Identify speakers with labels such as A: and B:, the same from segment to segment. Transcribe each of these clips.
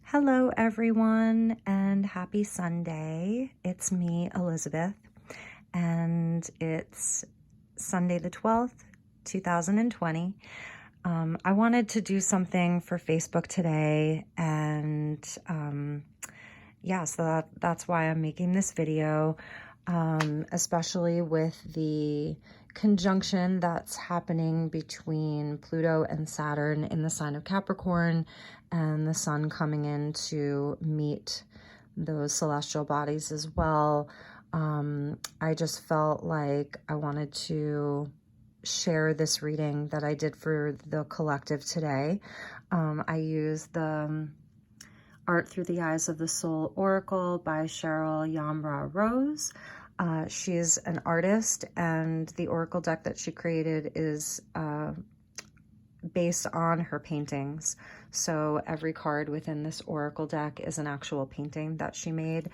A: Hello, everyone, and happy Sunday. It's me, Elizabeth, and it's Sunday the 12th, 2020. I wanted to do something for Facebook today, and yeah, so that's why I'm making this video, especially with the conjunction that's happening between Pluto and Saturn in the sign of Capricorn, and the sun coming in to meet those celestial bodies as well. I just felt like I wanted to share this reading that I did for the collective today. I used the Art Through the Eyes of the Soul Oracle by Cheryl Yambra Rose. She's an artist, and the oracle deck that she created is based on her paintings. So every card within this oracle deck is an actual painting that she made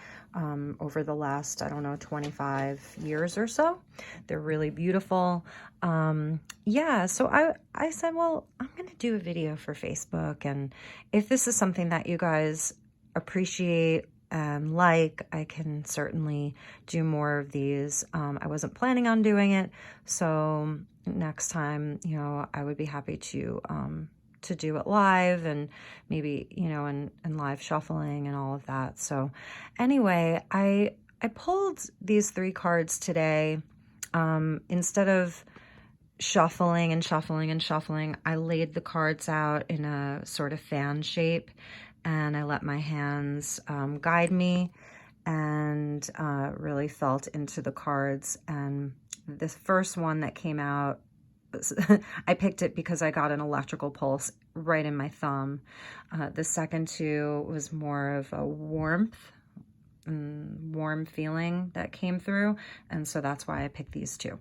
A: over the last, I don't know, 25 years or so. They're really beautiful. Yeah, so I said, well, I'm going to do a video for Facebook, and if this is something that you guys appreciate and like, I can certainly do more of these. I wasn't planning on doing it, so next time, you know, I would be happy to do it live, and maybe, you know, and live shuffling and all of that. So anyway, I pulled these 3 cards today. Instead of shuffling and shuffling and shuffling, I laid the cards out in a sort of fan shape, and I let my hands guide me, and really felt into the cards. And this first one that came out, I picked it because I got an electrical pulse right in my thumb. The second 2 was more of a warm feeling that came through, and so that's why I picked these 2.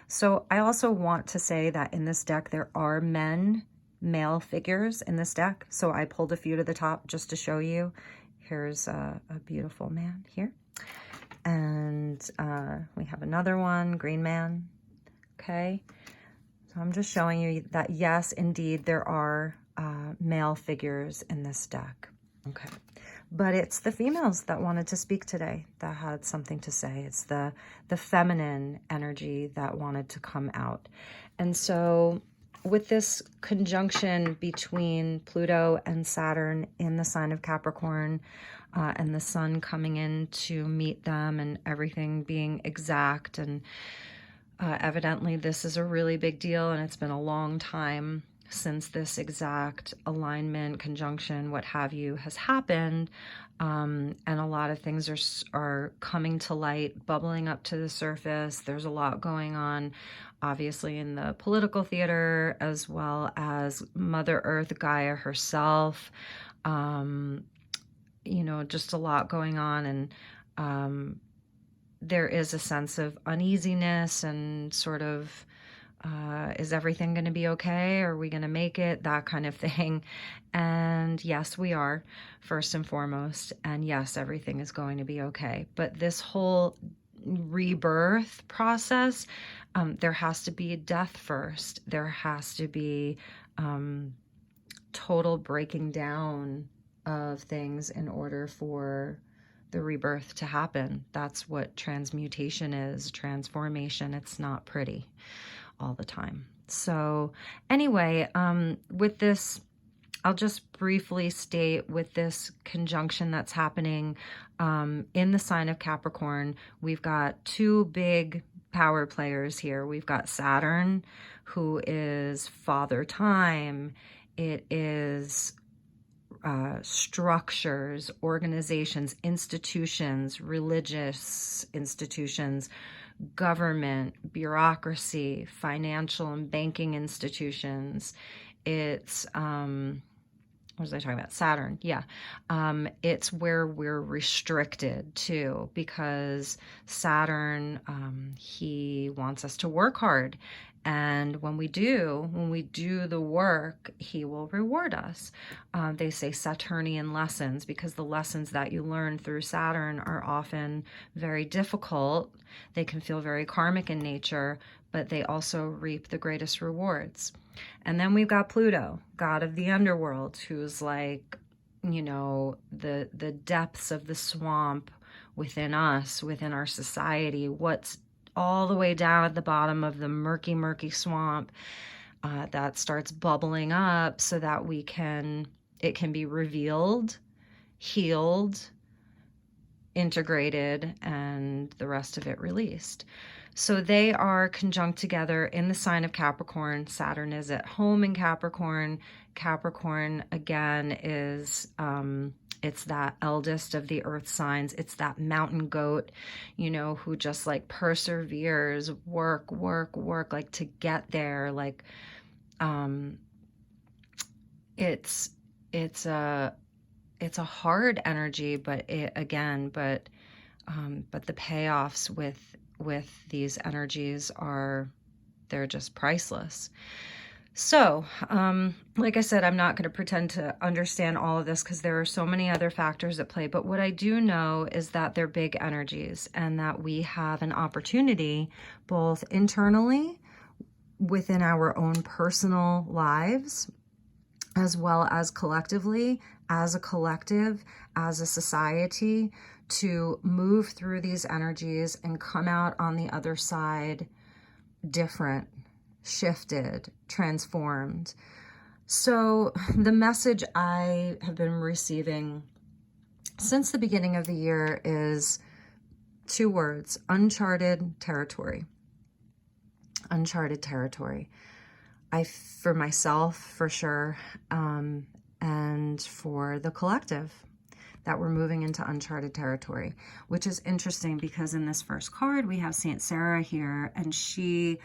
A: So I also want to say that in this deck there are male figures in this deck, so I pulled a few to the top just to show you. Here's a beautiful man here, and we have another one, green man. Okay, so I'm just showing you that yes, indeed, there are male figures in this deck. Okay, but it's the females that wanted to speak today that had something to say. It's the feminine energy that wanted to come out. And so with this conjunction between Pluto and Saturn in the sign of Capricorn, and the sun coming in to meet them, and everything being exact, and evidently this is a really big deal, and it's been a long time since this exact alignment, conjunction, what have you, has happened. And a lot of things are coming to light, bubbling up to the surface. There's a lot going on, obviously, in the political theater, as well as Mother Earth, Gaia herself. You know, just a lot going on, and there is a sense of uneasiness and sort of, is everything going to be okay? Are we going to make it? That kind of thing. And yes, we are, first and foremost. And yes, everything is going to be okay. But this whole rebirth process, there has to be a death first. There has to be total breaking down of things in order for the rebirth to happen. That's what transmutation is, transformation. It's not pretty all the time. So anyway, with this, I'll just briefly state, with this conjunction that's happening in the sign of Capricorn, we've got 2 big power players here. We've got Saturn, who is father time. It is structures, organizations, institutions, religious institutions, government, bureaucracy, financial and banking institutions. It's, what was I talking about? Saturn, yeah. It's where we're restricted too, because Saturn, he wants us to work hard. And when we do the work, he will reward us. They say Saturnian lessons, because the lessons that you learn through Saturn are often very difficult. They can feel very karmic in nature, but they also reap the greatest rewards. And then we've got Pluto, god of the underworld, who's like you know, the depths of the swamp within us, within our society, what's all the way down at the bottom of the murky, murky swamp that starts bubbling up so that it can be revealed, healed, integrated, and the rest of it released. So they are conjunct together in the sign of Capricorn. Saturn is at home in Capricorn. Capricorn, again, is it's that eldest of the earth signs. It's that mountain goat, you know, who just like perseveres, work, like to get there. Like, it's a hard energy, but the payoffs with these energies they're just priceless. So, like I said, I'm not going to pretend to understand all of this because there are so many other factors at play. But what I do know is that they're big energies and that we have an opportunity both internally within our own personal lives, as well as collectively, as a collective, as a society, to move through these energies and come out on the other side different, shifted, transformed. So the message I have been receiving since the beginning of the year is 2 words: uncharted territory. Uncharted territory. For myself, for sure, and for the collective, that we're moving into uncharted territory, which is interesting because in this first card, we have Saint Sarah here, and she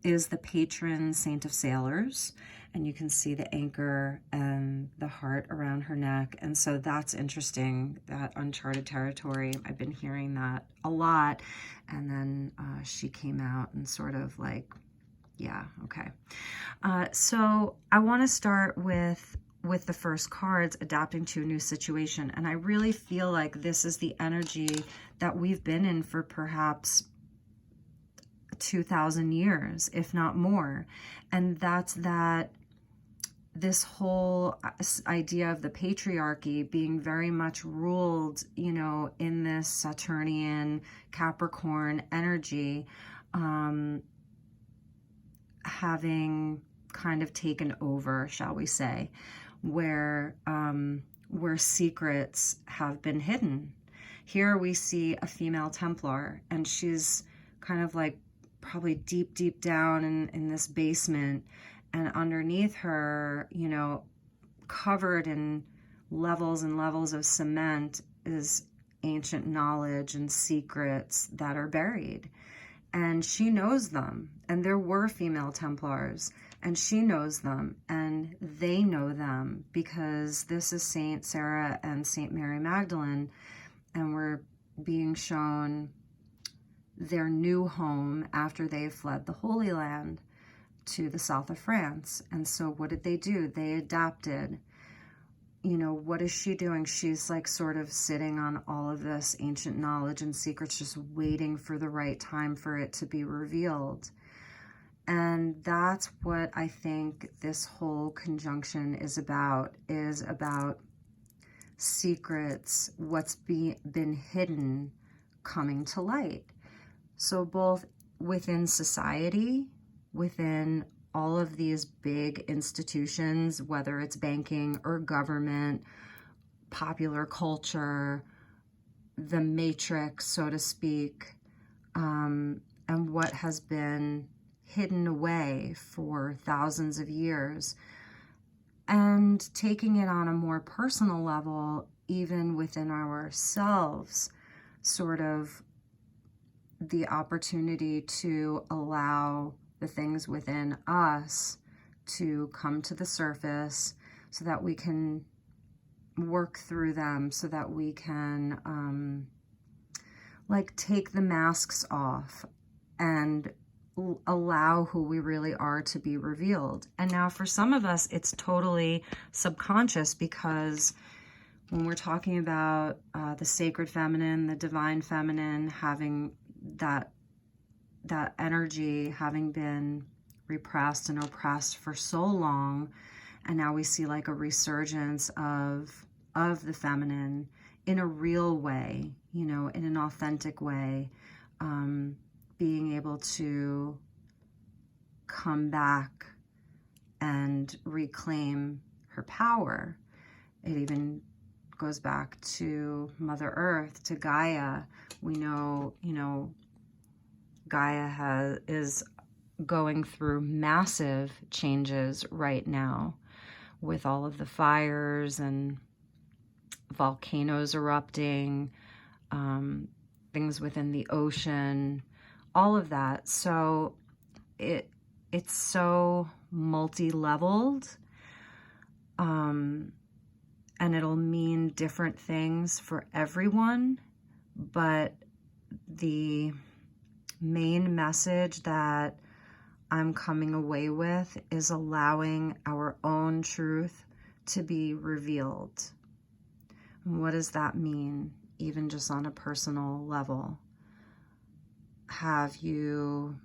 A: is the patron saint of sailors. And you can see the anchor and the heart around her neck. And so that's interesting, that uncharted territory. I've been hearing that a lot. And then she came out and sort of like, yeah, okay. So I want to start with the first cards, adapting to a new situation. And I really feel like this is the energy that we've been in for perhaps 2,000 years, if not more. And that's that this whole idea of the patriarchy being very much ruled, you know, in this Saturnian Capricorn energy, having kind of taken over, shall we say, where secrets have been hidden. Here we see a female Templar, and she's kind of like probably deep down in this basement, and underneath her, you know, covered in levels and levels of cement, is ancient knowledge and secrets that are buried. And she knows them. And there were female Templars, and she knows them, and they know them, because this is Saint Sarah and Saint Mary Magdalene, and we're being shown their new home after they fled the Holy Land to the south of France. And so what did they do? They adapted. You know, what is she doing? She's like sort of sitting on all of this ancient knowledge and secrets, just waiting for the right time for it to be revealed. And that's what I think this whole conjunction is about secrets, what's been hidden coming to light. So both within society, within all of these big institutions, whether it's banking or government, popular culture, the matrix, so to speak, and what has been hidden away for thousands of years, and taking it on a more personal level, even within ourselves, sort of the opportunity to allow the things within us to come to the surface so that we can work through them, so that we can like take the masks off and allow who we really are to be revealed. And now for some of us, it's totally subconscious, because when we're talking about the sacred feminine, the divine feminine, having that energy having been repressed and oppressed for so long, and now we see like a resurgence of of the feminine in a real way, you know, in an authentic way, being able to come back and reclaim her power. It even goes back to Mother Earth, to Gaia. We know, you know, Gaia is going through massive changes right now with all of the fires and volcanoes erupting, things within the ocean, all of that. So it's so multi-leveled, and it'll mean different things for everyone, but the main message that I'm coming away with is allowing our own truth to be revealed. And what does that mean, even just on a personal level? Have you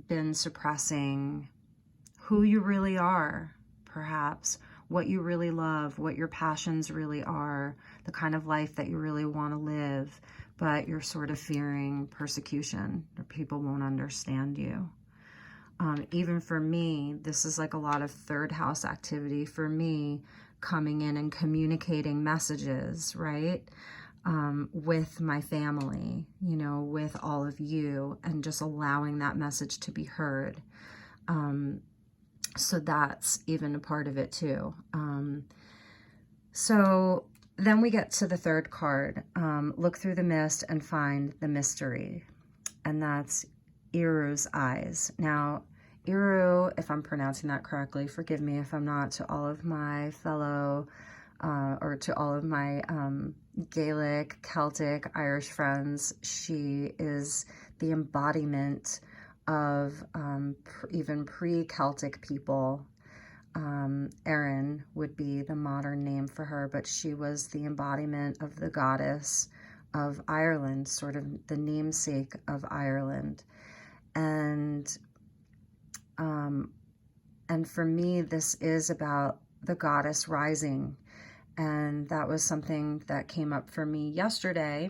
A: been suppressing who you really are, perhaps, what you really love, what your passions really are, the kind of life that you really want to live, but you're sort of fearing persecution or people won't understand you? Even for me, this is like a lot of third house activity for me, coming in and communicating messages, right? With my family, you know, with all of you, and just allowing that message to be heard. So that's even a part of it too. So then we get to the third card, look through the mist and find the mystery. And that's Iru's eyes. Now, Iru, if I'm pronouncing that correctly, forgive me if I'm not, to all of my fellow, or to all of my Gaelic, Celtic, Irish friends, she is the embodiment of even pre-Celtic people. Erin would be the modern name for her, but she was the embodiment of the goddess of Ireland, sort of the namesake of Ireland. And for me, this is about the goddess rising. And that was something that came up for me yesterday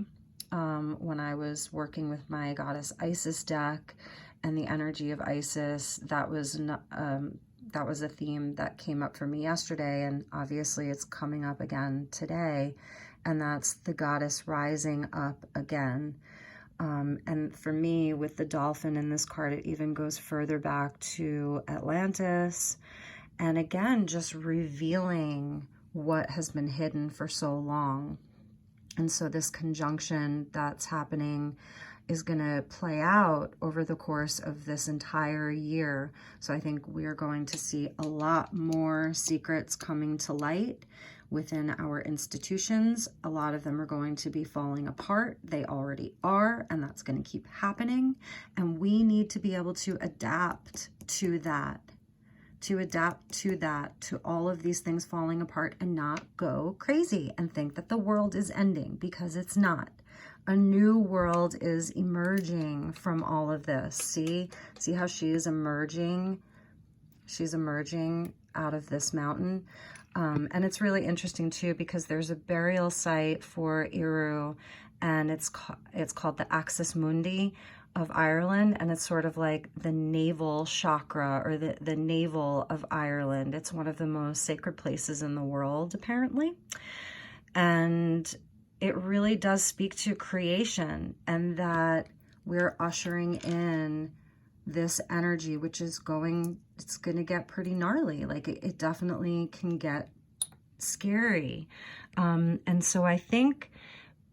A: when I was working with my goddess Isis deck and the energy of Isis. That was a theme that came up for me yesterday, and obviously it's coming up again today, and that's the goddess rising up again. And for me, with the dolphin in this card, it even goes further back to Atlantis, and again, just revealing what has been hidden for so long. And so this conjunction that's happening is going to play out over the course of this entire year. So I think we are going to see a lot more secrets coming to light within our institutions. A lot of them are going to be falling apart. They already are, and that's going to keep happening. And we need to be able to adapt to that, to all of these things falling apart, and not go crazy and think that the world is ending, because it's not. A new world is emerging from all of this. See how she is emerging? She's emerging out of this mountain. And it's really interesting too, because there's a burial site for Iru, and it's called the Axis Mundi of Ireland, and it's sort of like the navel chakra, or the navel of Ireland. It's one of the most sacred places in the world, apparently. And it really does speak to creation, and that we're ushering in this energy, which is it's going to get pretty gnarly. Like it definitely can get scary. And so I think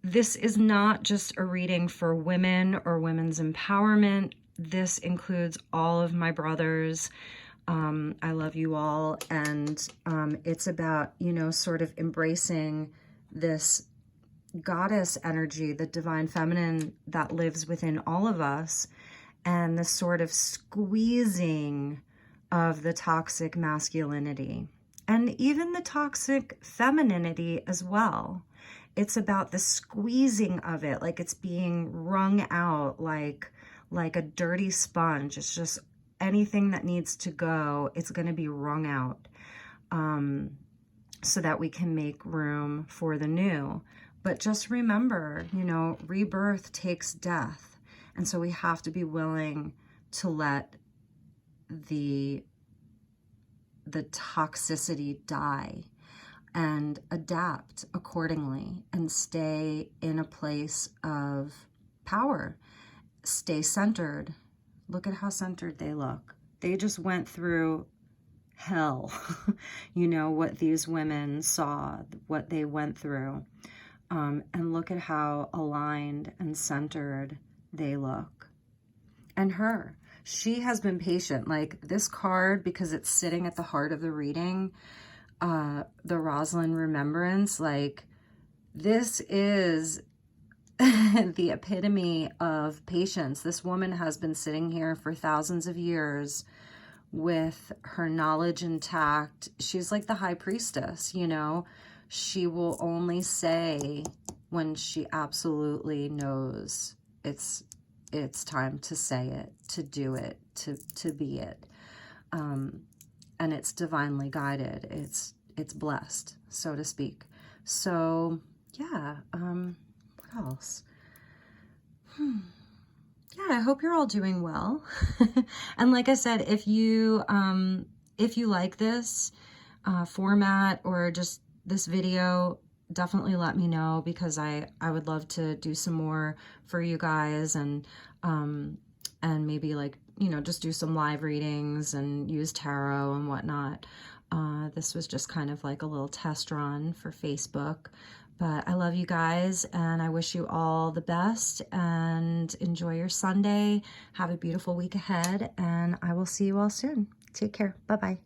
A: this is not just a reading for women or women's empowerment. This includes all of my brothers. I love you all. And it's about, you know, sort of embracing this goddess energy, the divine feminine that lives within all of us, and the sort of squeezing of the toxic masculinity, and even the toxic femininity as well. It's about the squeezing of it, like it's being wrung out, like a dirty sponge. It's just anything that needs to go, it's going to be wrung out. so that we can make room for the new. But just remember, you know, rebirth takes death. And so we have to be willing to let the toxicity die and adapt accordingly and stay in a place of power. Stay centered. Look at how centered they look. They just went through hell. You know, what these women saw, what they went through. And look at how aligned and centered they look. And her, she has been patient. Like this card, because it's sitting at the heart of the reading, the Rosalind Remembrance, like this is the epitome of patience. This woman has been sitting here for thousands of years with her knowledge intact. She's like the high priestess, you know. She will only say when she absolutely knows it's time to say it, to do it, to be it. And it's divinely guided. It's blessed, so to speak. So yeah, what else? Yeah, I hope you're all doing well. And like I said, if you like this format or just this video, definitely let me know, because I would love to do some more for you guys, and maybe, like, you know, just do some live readings and use tarot and whatnot. This was just kind of like a little test run for Facebook. But I love you guys, and I wish you all the best, and enjoy your Sunday. Have a beautiful week ahead, and I will see you all soon. Take care. Bye-bye.